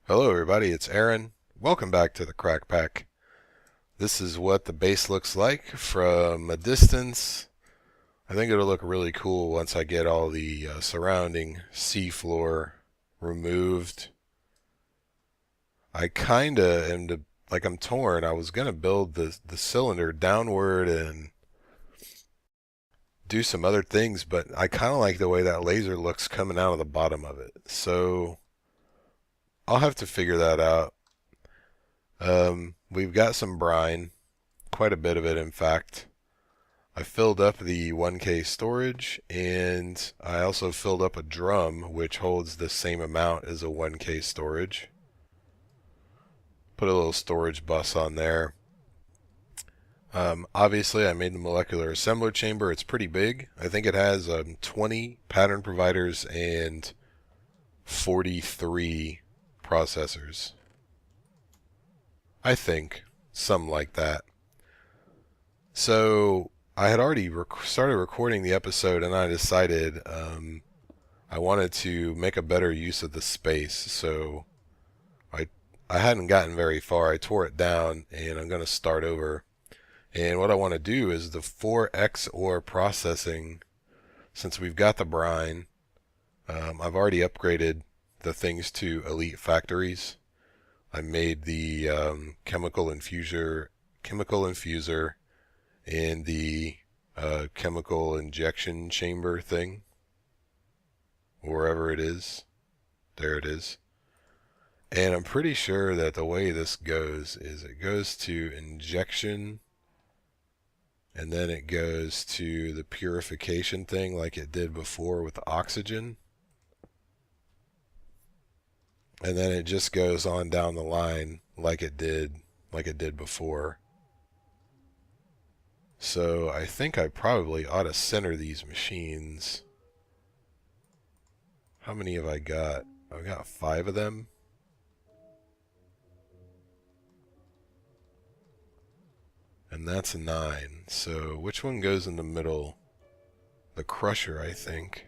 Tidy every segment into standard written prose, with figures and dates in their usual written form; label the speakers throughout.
Speaker 1: Hello everybody, it's Aaron. Welcome back to the Crack Pack. This is what the base looks like from a distance. I think it'll look really cool once I get all the surrounding seafloor removed. I kinda am like I'm torn. I was gonna build the cylinder downward and do some other things, but I kinda like the way that laser looks coming out of the bottom of it. So I'll have to figure that out. We've got some brine, quite a bit of it in fact. I filled up the 1K storage, and I also filled up a drum which holds the same amount as a 1K storage. Put a little storage bus on there. Obviously I made the molecular assembler chamber. It's pretty big. I think it has 20 pattern providers and 43 processors. I think, something like that. So I had already started recording the episode, and I decided I wanted to make a better use of the space. So I I hadn't gotten very far. I tore it down, and I'm going to start over. And what I want to do is the 4X ore processing. Since we've got the brine, I've already upgraded the things to elite factories. I made the chemical infuser, and the chemical injection chamber thing, wherever it is. There it is. And I'm pretty sure that the way this goes is it goes to injection, and then it goes to the purification thing like it did before with the oxygen. And then it just goes on down the line like it did before. So I think I probably ought to center these machines. How many have I got? I've got 5 of them. And that's 9. So which one goes in the middle? The crusher, I think.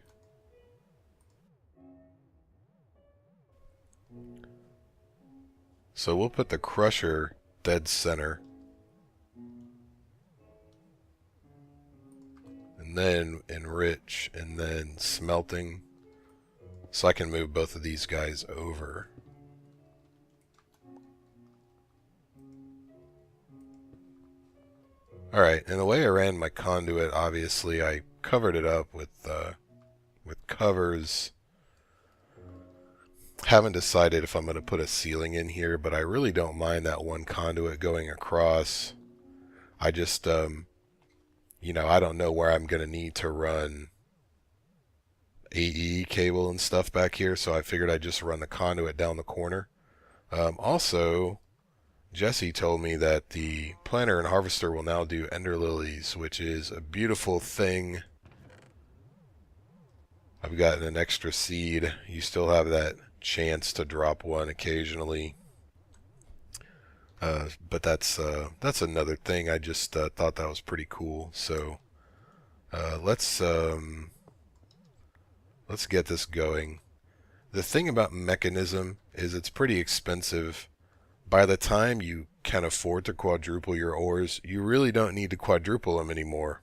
Speaker 1: So we'll put the crusher dead center. And then enrich, and then smelting. So I can move both of these guys over. Alright, and the way I ran my conduit, obviously I covered it up with covers. Haven't decided if I'm going to put a ceiling in here, but I really don't mind that one conduit going across. I just, I don't know where I'm going to need to run AE cable and stuff back here, so I figured I'd just run the conduit down the corner. Also, Jesse told me that the planter and harvester will now do ender lilies, which is a beautiful thing. I've gotten an extra seed. You still have that chance to drop one occasionally. But that's another thing. I just thought that was pretty cool. So let's get this going. The thing about mechanism is it's pretty expensive. By the time you can afford to quadruple your ores, you really don't need to quadruple them anymore.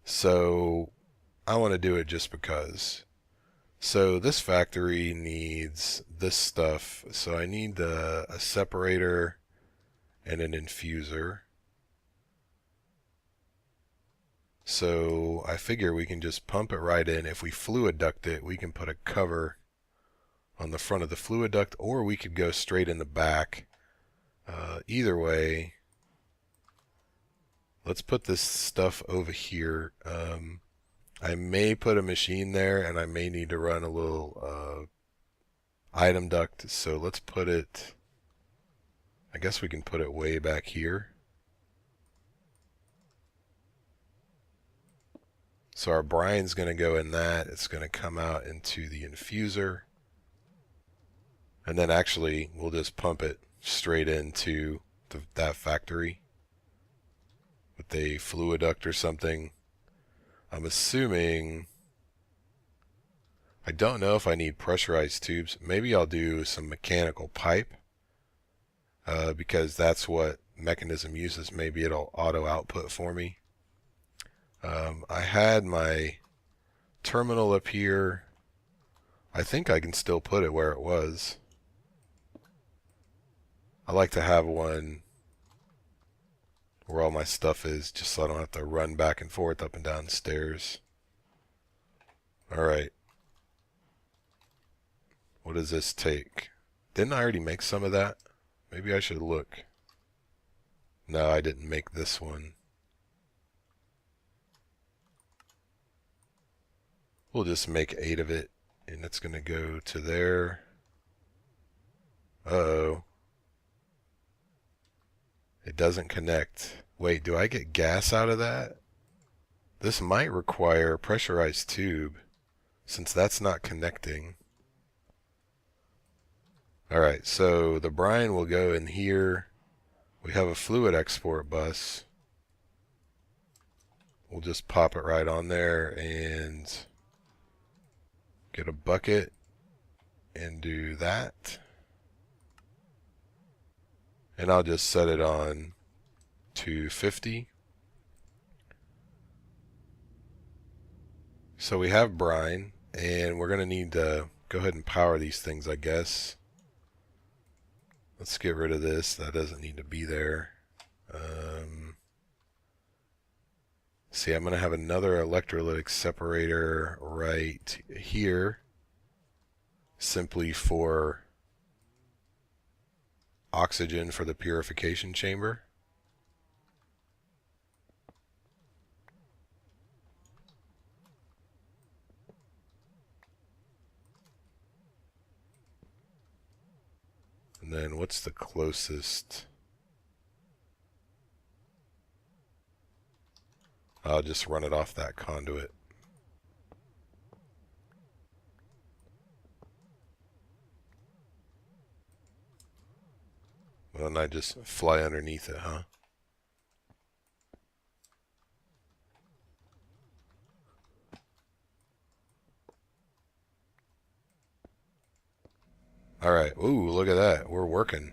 Speaker 1: So I want to do it just because. So this factory needs this stuff. So I need a separator and an infuser. So I figure we can just pump it right in. If we fluid duct it, we can put a cover on the front of the fluid duct, or we could go straight in the back. Either way, let's put this stuff over here. I may put a machine there, and I may need to run a little item duct. So let's put it, I guess we can put it way back here. So our brine's going to go in that. It's going to come out into the infuser. And then actually, we'll just pump it straight into that factory with a fluid duct or something. I'm assuming I don't know if I need pressurized tubes. Maybe I'll do some mechanical pipe, because that's what mechanism uses. Maybe it'll auto output for me. I had my terminal up here. I think I can still put it where it was. I like to have one where all my stuff is, just so I don't have to run back and forth up and down the stairs. Alright. What does this take? Didn't I already make some of that? Maybe I should look. No, I didn't make this one. We'll just make 8 of it, and it's going to go to there. Uh-oh. It doesn't connect. Wait, do I get gas out of that? This might require a pressurized tube, since that's not connecting. Alright, so the brine will go in here. We have a fluid export bus. We'll just pop it right on there and get a bucket and do that. And I'll just set it on 250. So we have brine, and we're going to need to go ahead and power these things, I guess. Let's get rid of this. That doesn't need to be there. See, I'm going to have another electrolytic separator right here, simply for oxygen for the purification chamber. And then what's the closest? I'll just run it off that conduit. Well, and I just fly underneath it, huh? Alright, ooh, look at that. We're working.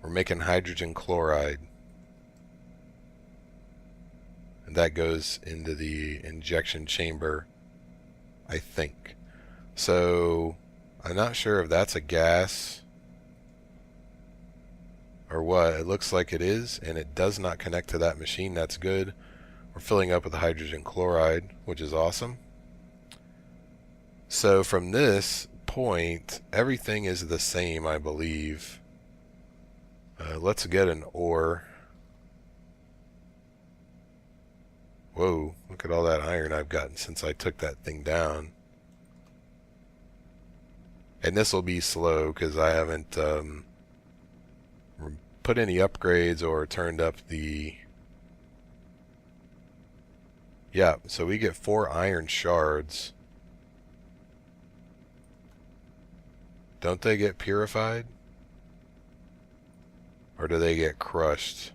Speaker 1: We're making hydrogen chloride. And that goes into the injection chamber, I think. So, I'm not sure if that's a gas or what. It looks like it is, and it does not connect to that machine. That's good. We're filling up with hydrogen chloride, which is awesome. So from this point, everything is the same, I believe. Let's get an ore. Whoa, look at all that iron I've gotten since I took that thing down. And this will be slow because I haven't put any upgrades or turned up the... Yeah, so we get 4 iron shards. Don't they get purified? Or do they get crushed?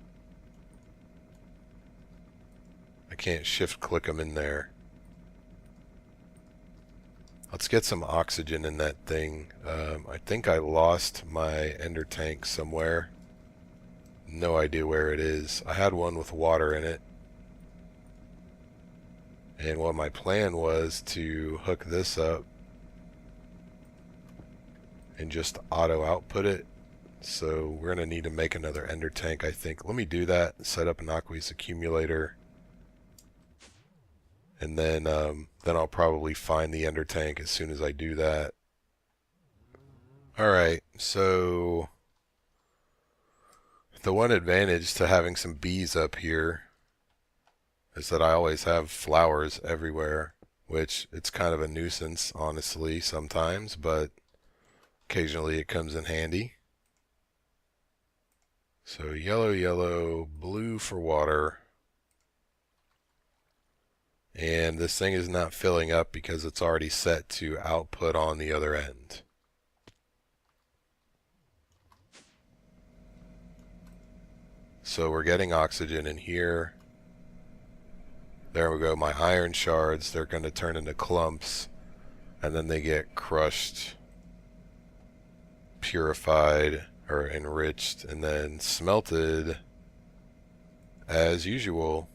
Speaker 1: I can't shift click them in there. Let's get some oxygen in that thing. I think I lost my ender tank somewhere. No idea where it is. I had one with water in it. And what my plan was to hook this up and just auto output it. So we're going to need to make another ender tank, I think. Let me do that. Set up an aqueous accumulator. And then I'll probably find the ender tank as soon as I do that. Alright, so the one advantage to having some bees up here is that I always have flowers everywhere, which it's kind of a nuisance, honestly, sometimes, but occasionally it comes in handy. So yellow, yellow, blue for water. And this thing is not filling up because it's already set to output on the other end. So we're getting oxygen in here. There we go. My iron shards, they're going to turn into clumps, and then they get crushed, purified, or enriched, and then smelted as usual.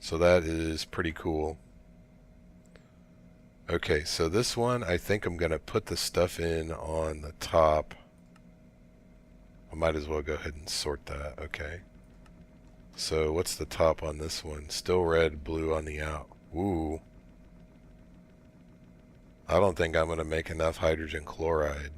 Speaker 1: So that is pretty cool. Okay, so this one, I think I'm going to put the stuff in on the top. I might as well go ahead and sort that. Okay. So what's the top on this one? Still red, blue on the out. Ooh. I don't think I'm going to make enough hydrogen chloride.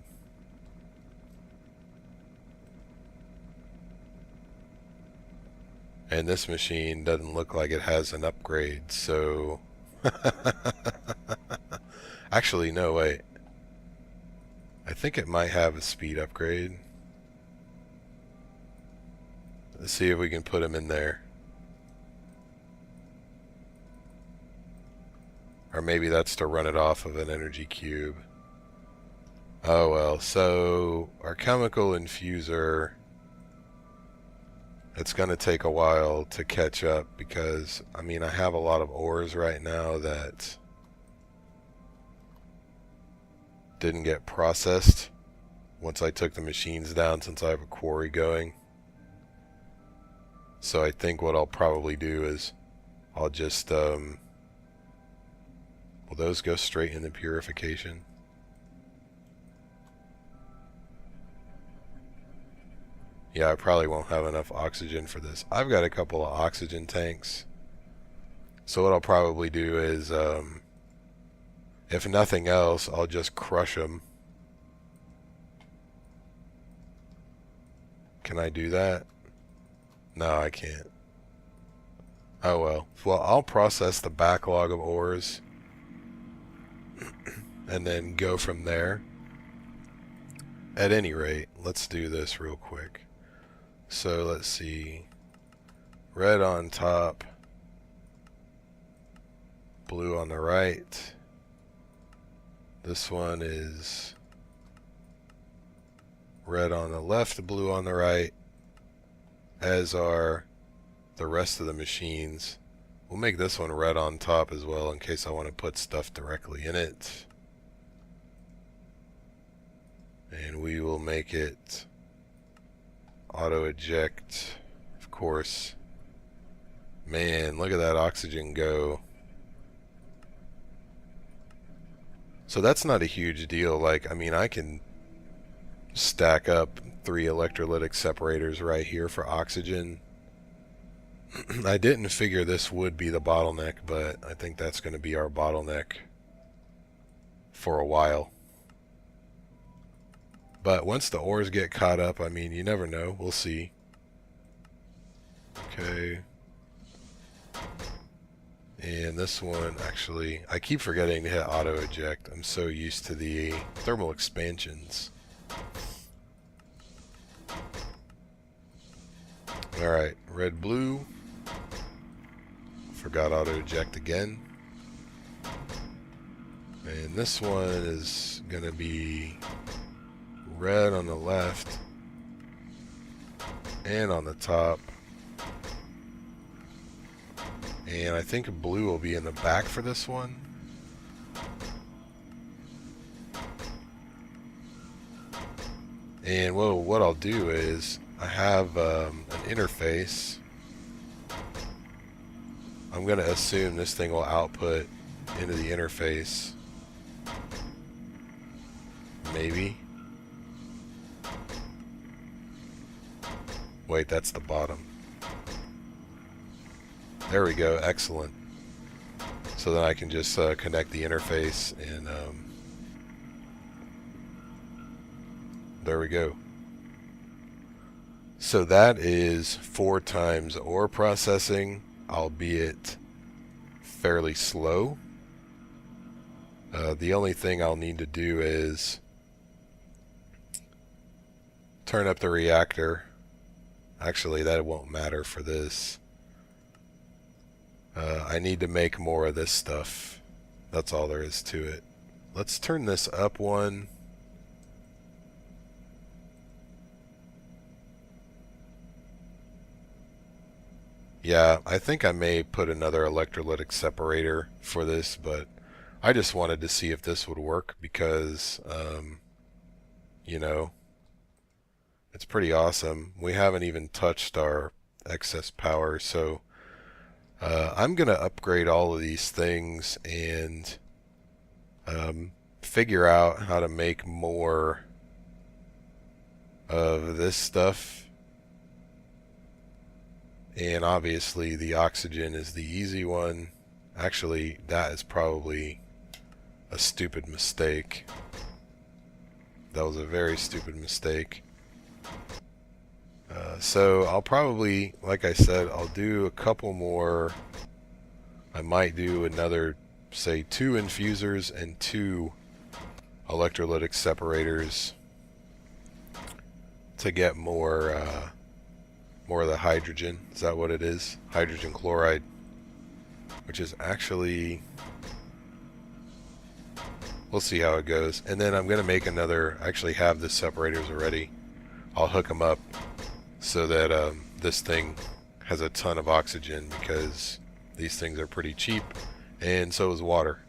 Speaker 1: And this machine doesn't look like it has an upgrade, so... Actually, no, wait. I think it might have a speed upgrade. Let's see if we can put him in there. Or maybe that's to run it off of an energy cube. Oh well, so our chemical infuser, it's going to take a while to catch up because, I mean, I have a lot of ores right now that didn't get processed once I took the machines down, since I have a quarry going. So I think what I'll probably do is I'll just, will those go straight into purification? Yeah, I probably won't have enough oxygen for this. I've got a couple of oxygen tanks. So what I'll probably do is, if nothing else, I'll just crush them. Can I do that? No, I can't. Oh well. Well, I'll process the backlog of ores and then go from there. At any rate, let's do this real quick. So let's see. Red on top, blue on the right. This one is red on the left, blue on the right, as are the rest of the machines. We'll make this one red on top as well in case I want to put stuff directly in it. And we will make it auto eject, of course. Man, look at that oxygen go. So that's not a huge deal. Like, I mean, I can stack up 3 electrolytic separators right here for oxygen. I didn't figure this would be the bottleneck, but I think that's going to be our bottleneck for a while. But once the ores get caught up, I mean, you never know. We'll see. Okay. And this one, actually, I keep forgetting to hit auto eject. I'm so used to the thermal expansions. Alright, red, blue. Forgot auto eject again. And this one is going to be red on the left and on the top. And I think blue will be in the back for this one. And what I'll do is I have an interface. I'm going to assume this thing will output into the interface. Maybe. Wait, that's the bottom. There we go, excellent. So then I can just connect the interface and there we go. So that is 4 times ore processing, albeit fairly slow. The only thing I'll need to do is turn up the reactor. Actually, that won't matter for this. I need to make more of this stuff. That's all there is to it. Let's turn this up one. Yeah, I think I may put another electrolytic separator for this, but I just wanted to see if this would work because, you know, it's pretty awesome. We haven't even touched our excess power, so I'm going to upgrade all of these things and figure out how to make more of this stuff. And obviously the oxygen is the easy one. Actually, that is probably a stupid mistake. That was a very stupid mistake. So I'll probably, like I said, I'll do a couple more. I might do another, say, 2 infusers and 2 electrolytic separators to get more of the hydrogen. Is that what it is? Hydrogen chloride, which is actually, we'll see how it goes. And then I'm going to make another, I actually have the separators already. I'll hook them up so that this thing has a ton of oxygen, because these things are pretty cheap, and so is water.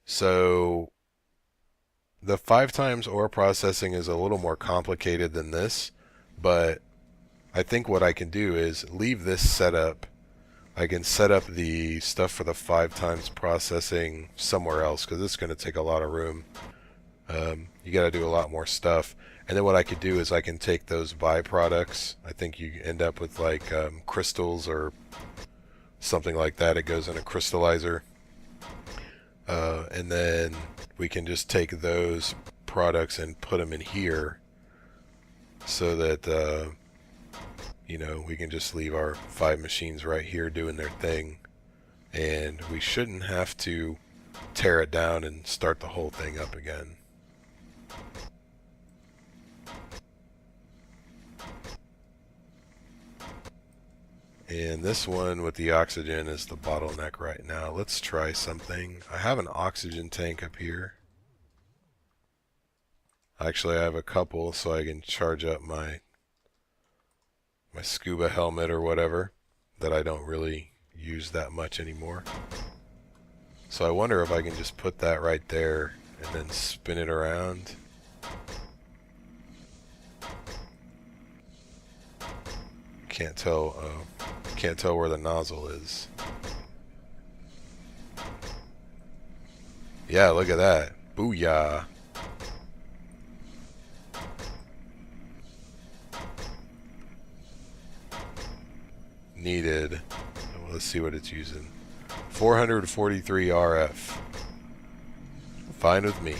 Speaker 1: So the 5 times ore processing is a little more complicated than this, but I think what I can do is leave this set up. I can set up the stuff for the 5 times processing somewhere else, because it's going to take a lot of room. You got to do a lot more stuff. And then what I could do is I can take those byproducts. I think you end up with like crystals or something like that. It goes in a crystallizer. And then we can just take those products and put them in here so that, you know, we can just leave our 5 machines right here doing their thing. And we shouldn't have to tear it down and start the whole thing up again. And this one with the oxygen is the bottleneck right now. Let's try something. I have an oxygen tank up here. Actually, I have a couple, so I can charge up my scuba helmet or whatever that I don't really use that much anymore. So I wonder if I can just put that right there and then spin it around. Can't tell where the nozzle is. Yeah, look at that. Booyah. Needed. Let's see what it's using. 443 RF. Fine with me.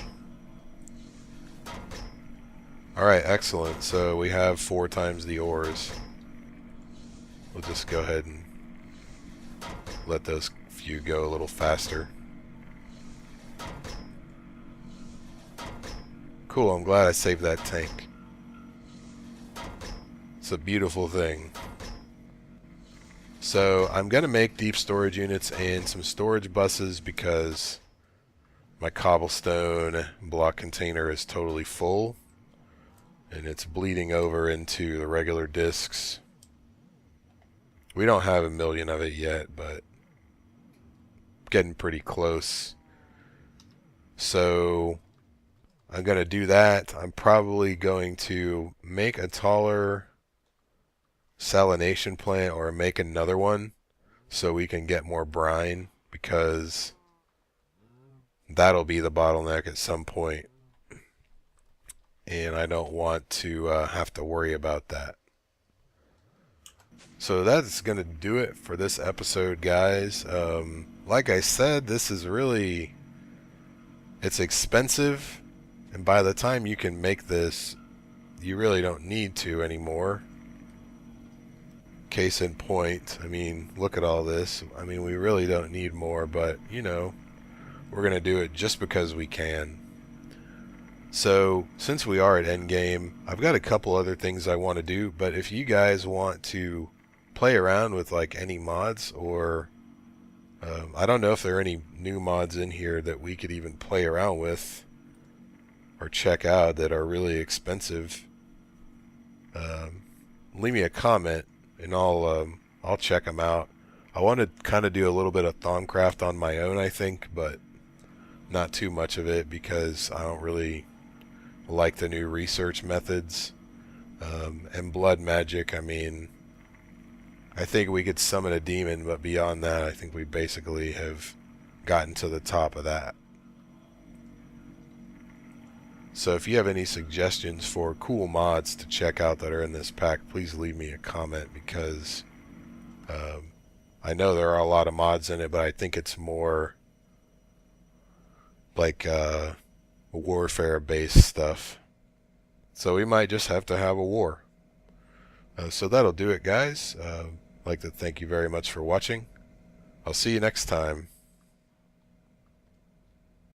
Speaker 1: Alright, excellent. So we have 4 times the ores. We'll just go ahead and let those few go a little faster. Cool, I'm glad I saved that tank. It's a beautiful thing. So I'm going to make deep storage units and some storage buses because my cobblestone block container is totally full and it's bleeding over into the regular discs. We don't have 1 million of it yet, but getting pretty close. So I'm going to do that. I'm probably going to make a taller salination plant or make another one so we can get more brine, because that'll be the bottleneck at some point, and I don't want to have to worry about that. So that's going to do it for this episode, guys. Like I said, this is really, it's expensive, and by the time you can make this, you really don't need to anymore. Case in point, I mean, look at all this. I mean, we really don't need more, but, you know, we're going to do it just because we can. So, since we are at endgame, I've got a couple other things I want to do, but if you guys want to play around with like any mods, or I don't know if there are any new mods in here that we could even play around with or check out that are really expensive. leave me a comment, and I'll check them out. I want to kind of do a little bit of Thaumcraft on my own, I think, but not too much of it because I don't really like the new research methods. And blood magic, I mean, I think we could summon a demon, but beyond that, I think we basically have gotten to the top of that. So if you have any suggestions for cool mods to check out that are in this pack, please leave me a comment because I know there are a lot of mods in it, but I think it's more like warfare-based stuff. So we might just have to have a war. So that'll do it, guys. I'd like to thank you very much for watching. I'll see you next time.